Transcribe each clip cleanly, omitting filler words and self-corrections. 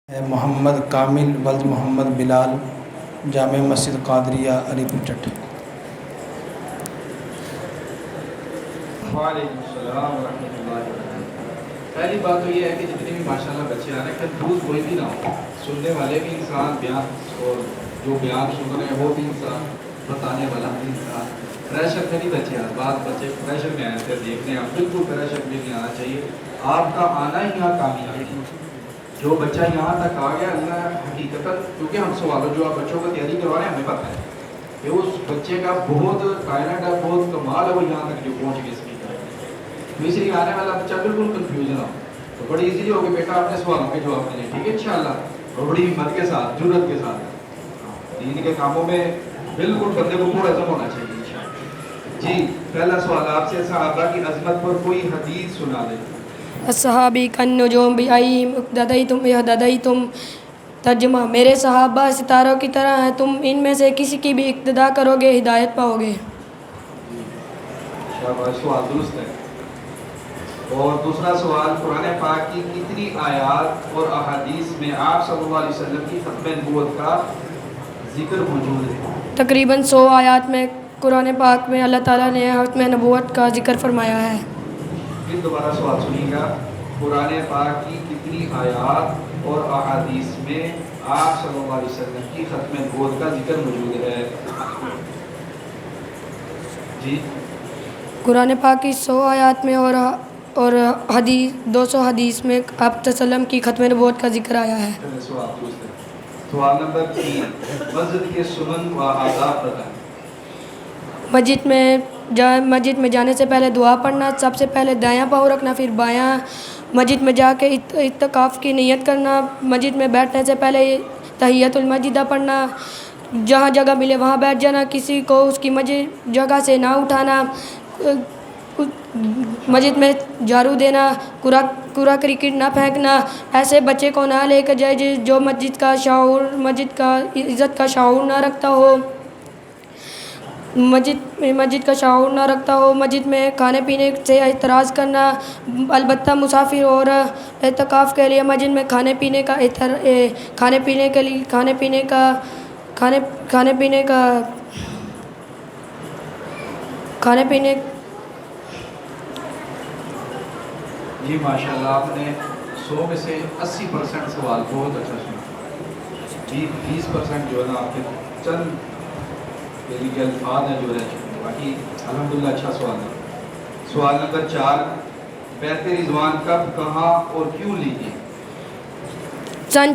محمد کامل ولد محمد بلال، جامع مسجد قادریہ علی پور چٹھ۔ وعلیکم السلام ورحمۃ اللہ وبرکاتہ۔ پہلی بات تو یہ ہے کہ جتنے بھی ماشاءاللہ بچے آ رہے ہیں کنفیوز کوئی بھی نہ ہو، سننے والے بھی انسان، بیان اور جو بیان سن رہے ہیں وہ بھی انسان، بتانے والا بھی انسان۔ پریشر میں نہیں بچے آ، بعض بچے پریشر میں آئے تھے، دیکھنے ہیں آپ، بالکل پریشر میں نہیں آنا چاہیے۔ آپ کا آنا ہی یہاں کامیابی ہے۔ جو بچہ یہاں تک آ گیا، اللہ حقیقت، کیونکہ ہم سوالوں جو آپ بچوں کو تیاری کروا رہے ہیں ہمیں پتہ ہے کہ اس بچے کا بہت ٹیلنٹ ہے، بہت کمال ہے، وہ یہاں تک جو پہنچ گئے اسپیکر ہے۔ تو اس لیے آنے والا بچہ بالکل کنفیوژ نہ ہو، تو بڑی ایزیلی ہوگی بیٹا اپنے سوالوں کے جواب دیں، ٹھیک ہے انشاءاللہ، اور بڑی ہمت کے ساتھ، جرأت کے ساتھ۔ دین کے کاموں میں بالکل بندے کو پرعزم ہونا چاہیے انشاءاللہ۔ جی پہلا سوال آپ سے، صحابہ کی عظمت پر کوئی حدیث سنا دیں۔ الصحابی کالنجوم بأیہم اقتدیتم اہتدیتم۔ ترجمہ: میرے صحابہ ستاروں کی طرح ہیں، تم ان میں سے کسی کی بھی اقتدا کرو گے ہدایت پاؤ گے۔ شاباش، سوال درست ہے۔ اور دوسرا سوال، قرآن پاک کی کتنی آیات اور احادیث میں آپ صلی اللہ علیہ وسلم کی ختم نبوت کا ذکر موجود ہے؟ تقریباً 100 آیات میں قرآن پاک میں اللہ تعالیٰ نے ختم نبوت کا ذکر فرمایا ہے۔ پھر دوبارہ سوال سنیے گا، قرآن پاک کی کتنی آیات اور احادیث میں آپ صلی اللہ علیہ وسلم کی ختم نبوت کا ذکر موجود ہے؟ جی قرآن پاک کی 100 آیات میں اور حدیث 200 حدیث میں آپ صلی اللہ علیہ وسلم کی ختم نبوت کا ذکر آیا ہے۔ سوال درست ہے۔ سوال نمبر 3، مسجد کے سنن و آداب بتائیں۔ مسجد میں جانے سے پہلے دعا پڑھنا، سب سے پہلے دایاں پاؤں رکھنا، پھر بایاں، مسجد میں جا کے اعتکاف کی نیت کرنا، مسجد میں بیٹھنے سے پہلے تحیۃ المسجد پڑھنا، جہاں جگہ ملے وہاں بیٹھ جانا، کسی کو اس کی مسجد جگہ سے نہ اٹھانا، مسجد میں جھاڑو دینا، کوڑا کرکٹ نہ پھینکنا، ایسے بچے کو نہ لے کر جائے جو مسجد کا عزت کا شعور نہ رکھتا ہو، مسجد کا شعور نہ رکھتا ہو، مسجد میں کھانے پینے سے اعتراض کرنا، البتہ مسافر اور اعتکاف کے لیے مسجد میں کھانے پینے جی ماشاءاللہ، آپ نے 100 میں سے 80% سوال بہت اچھا سنا۔ جی 20% جو ہے نا آپ کے چند کے الفاظ ہیں جو رہ چکے ہیں، باقی الحمدللہ اچھا سوال ہے۔ سوال نمبر 4، بیعت رضوان کب، کہاں اور کیوں لی گئی؟ سن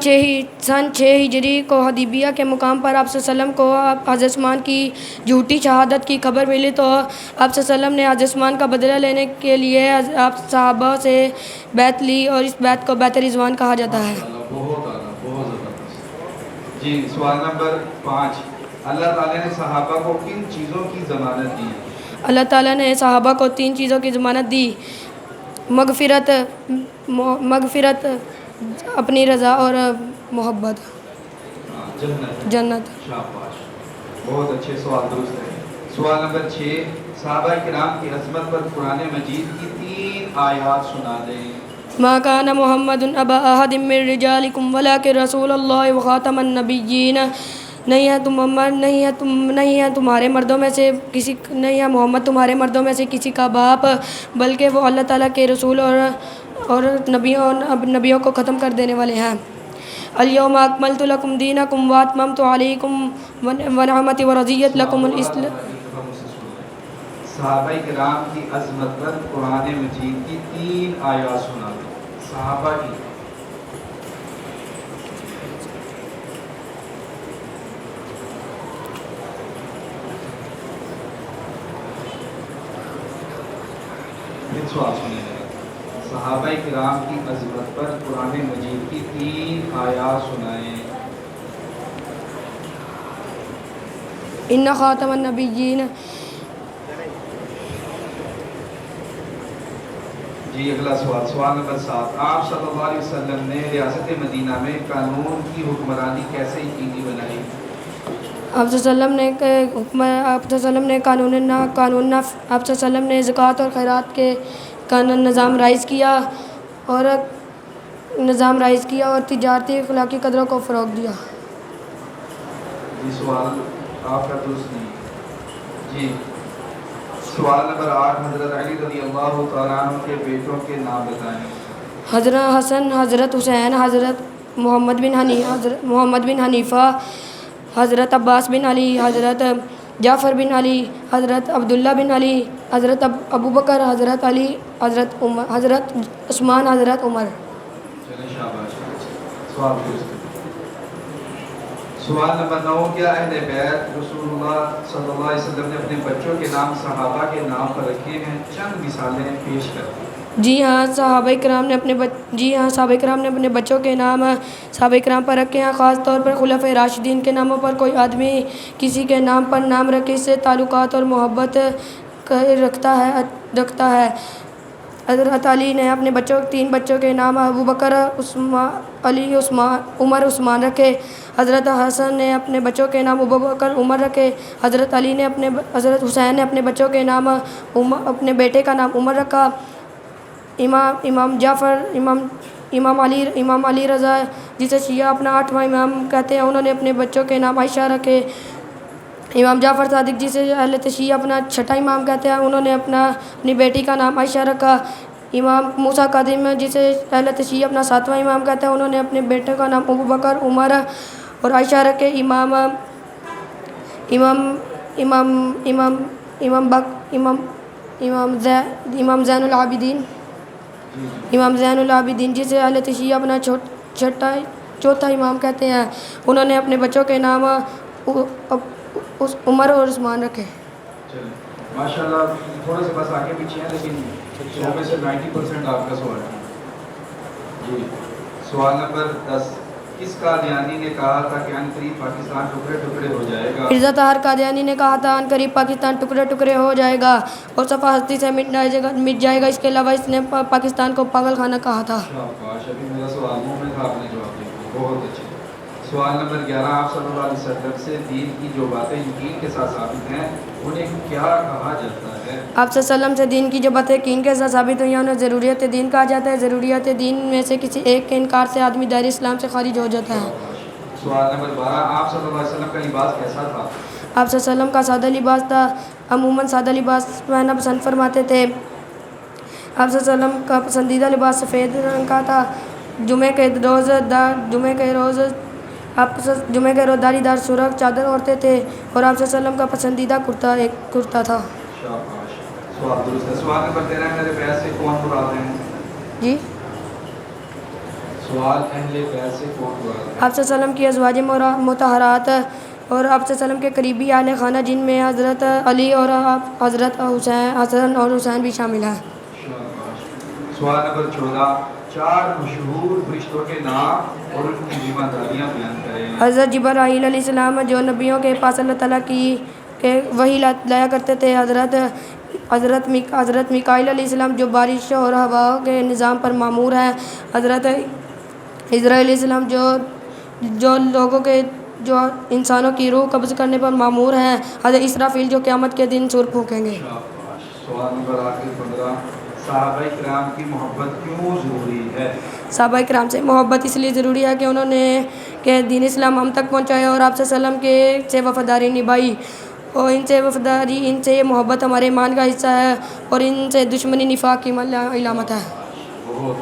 6 ہجری کو حدیبیہ کے مقام پر آپ صلی اللہ علیہ وسلم کو حضرت عثمان کی جھوٹی شہادت کی خبر ملی تو آپ صلی اللہ علیہ وسلم نے حضرت عثمان کا بدلہ لینے کے لیے آپ صحابہ سے بیعت لی، اور اس بیعت کو بیعت رضوان کہا جاتا ہے۔ بہت اعلیٰ، بہت زبردست۔ جی سوال نمبر 5، اللہ تعالیٰ نے صحابہ کو کن چیزوں کی ضمانت دی؟ اللہ تعالیٰ نے صحابہ کو 3 چیزوں کی ضمانت دی: مغفرت، اپنی رضا اور محبت، جنت۔ شاباش، بہت اچھے سوال درست ہے۔ سوال نمبر 6، صحابہ کرام کی عظمت پر قرآن مجید کی 3 آیات سنا دیں۔ ما کان محمد ابا احد من رجالکم ولکن رسول اللہ وخاتم النبیین۔ نہیں ہے تمہارے مردوں میں سے کسی، نہیں ہے محمد تمہارے مردوں میں سے کسی کا باپ، بلکہ وہ اللہ تعالیٰ کے رسول اور نبیوں کو ختم کر دینے والے ہیں۔ الیوم اکملت لکم دینکم واتممت علیکم ونعمتی ورضیت لکم الاسلام۔ صحابہ کرام کی عظمت پر قرآن مجید کی 3 آیات سنا دیں۔ صحابہ کی سوال سنیں گے، صحابہ کرام کی عظمت پر قرآن مجید کی 3 آیات سنائیں۔ ان خاتم النبیین۔ جی اگلا سوال، سوال نمبر 7، آپ صلی اللہ علیہ وسلم نے ریاست مدینہ میں قانون کی حکمرانی کیسے یقینی بنائی؟ آپ صلی اللہ علیہ وسلم نے آپ صلی اللہ علیہ وسلم نے زکوٰۃ اور خیرات کے قانون نظام رائج کیا، اور نظام رائج کیا اور تجارتی اخلاقی قدروں کو فروغ دیا۔ جی سوال آپ کا درست نہیں۔ جی سوال نمبر 8، حضرت علی رضی اللہ تعالیٰ عنہ کے بیٹوں کے نام بتائیں۔ حضرت حسن، حضرت حسین، حضرت محمد بن حنیفہ، حضرت عباس بن علی، حضرت جعفر بن علی، حضرت عبداللہ بن علی، حضرت ابو بکر، حضرت علی، حضرت عمر، حضرت عثمان، حضرت عمر۔ چلیں شاباش۔ سوال درست۔ سوال نمبر 9، کیا اہل بیت رسول اللہ صلی اللہ علیہ وسلم نے اپنے بچوں کے نام صحابہ کے نام پر رکھے ہیں؟ چند مثالیں پیش کریں۔ جی ہاں، صحابہ کرام نے اپنے بچوں کے نام صحابہ کرام پر رکھے ہیں۔ خاص طور پر خلفائے راشدین کے ناموں پر کوئی آدمی کسی کے نام پر نام رکھے اس سے تعلقات اور محبت رکھتا ہے۔ حضرت علی نے اپنے 3 بچوں کے نام ابو بکر، عمر، عثمان رکھے۔ حضرت حسن نے اپنے بچوں کے نام ابو بکر، عمر رکھے۔ حضرت حسین نے اپنے بچوں کے نام اپنے بیٹے کا نام عمر رکھا۔ امام علی رضا جسے شیعہ اپنا 8واں امام کہتے ہیں، انہوں نے اپنے بچوں کے نام عائشہ رکھے۔ امام جعفر صادق جسے اہل شیعہ اپنا 6واں امام کہتے ہیں، انہوں نے اپنی بیٹی کا نام عائشہ رکھا۔ امام موسیٰ کاظم جسے اہل شیعہ اپنا 7واں امام کہتے ہیں، انہوں نے اپنے بیٹے کا نام ابو بکر، عمر اور عائشہ رکھے۔ امام زین العابدین جسے اہل شیعہ اپنا 4واں امام کہتے ہیں، انہوں نے اپنے بچوں کے نام عمر اور عثمان رکھے۔ چلیں ماشاءاللہ، تھوڑے سے بس آگے پیچھے ہیں لیکن 100 میں سے 90% آپ کا سوال ہے۔ جی سوال نمبر 10، کس قادیانی نے کہا تھا کہ ان قریب پاکستان ٹکڑے ٹکڑے ہو جائے گا؟ مرزا طاہر قادیانی نے کہا تھا ان قریب پاکستان ٹکڑے ٹکڑے ہو جائے گا اور صفحہ ہستی سے مٹ جائے گا۔ اس کے علاوہ اس نے پاکستان کو پاگل خانہ کہا تھا۔ شاباش، ابھی میرا سوال منہ میں تھا، آپ نے جواب دیا، بہت اچھے۔ سوال نمبر 11، آپ صلی اللہ علیہ وسلم سے دین کی جو باتیں یقین کے ساتھ ثابت ہیں انہیں کیا کہا جاتا ہے؟ آپ صلی اللہ علیہ وسلم سے دین کی جو باتیں یقین کے ساتھ ثابت ہوئی ہیں انہیں ضروریات دین کہا جاتا ہے۔ ضروریات دین میں سے کسی ایک کے انکار سے آدمی دائرہ اسلام سے خارج ہو جاتا ہے۔ سوال نمبر 12، آپ صلی اللہ علیہ وسلم کا لباس کیسا تھا؟ آپ صلی اللہ علیہ وسلم کا سادہ لباس تھا، عموماً سادہ لباس پہننا پسند فرماتے تھے۔ آپ صلی اللہ علیہ وسلم کا پسندیدہ لباس سفید رنگ کا تھا۔ جمعے کے روز داڑھی دار سرخ چادر اوڑھتے تھے اور آپ صلی اللہ علیہ وسلم کا پسندیدہ کرتا تھا۔ شاباش، سوال درست ہے۔ سوال نمبر 13، اہل بیت سے کون مراد ہیں؟ جی، سوال اہل بیت سے کون مراد ہیں؟ آپ صلی اللہ علیہ وسلم کی ازواج مطہرات اور آپ صلی اللہ علیہ وسلم کے قریبی اہل خانہ جن میں حضرت علی اور حضرت حسن اور حسین بھی شامل ہیں۔ شاباش۔ سوال نمبر 14، 4 مشہور فرشتوں کے نام اور ان کی ذمہ داریاں بیان کریں۔ حضرت جبرائیل علیہ السلام جو نبیوں کے پاس اللہ تعالیٰ کی وحی لایا کرتے تھے۔ حضرت میکائیل علیہ السلام جو بارش اور ہوا کے نظام پر مامور ہیں۔ حضرت عزرائیل علیہ السلام جو انسانوں کی روح قبض کرنے پر مامور ہیں۔ حضرت اسرافیل جو قیامت کے دن سور پھونکیں گے۔ شاباش۔ سوال نمبر آخر 15، صحابہ کرام کی محبت کیوں ضروری ہے؟ صحابہ کرام سے محبت اس لیے ضروری ہے کہ انہوں نے دین اسلام ہم تک پہنچایا اور آپ صلی اللہ علیہ وسلم سے وفاداری نبھائی، اور ان سے محبت ہمارے ایمان کا حصہ ہے اور ان سے دشمنی نفاق کی علامت ہے۔ بہت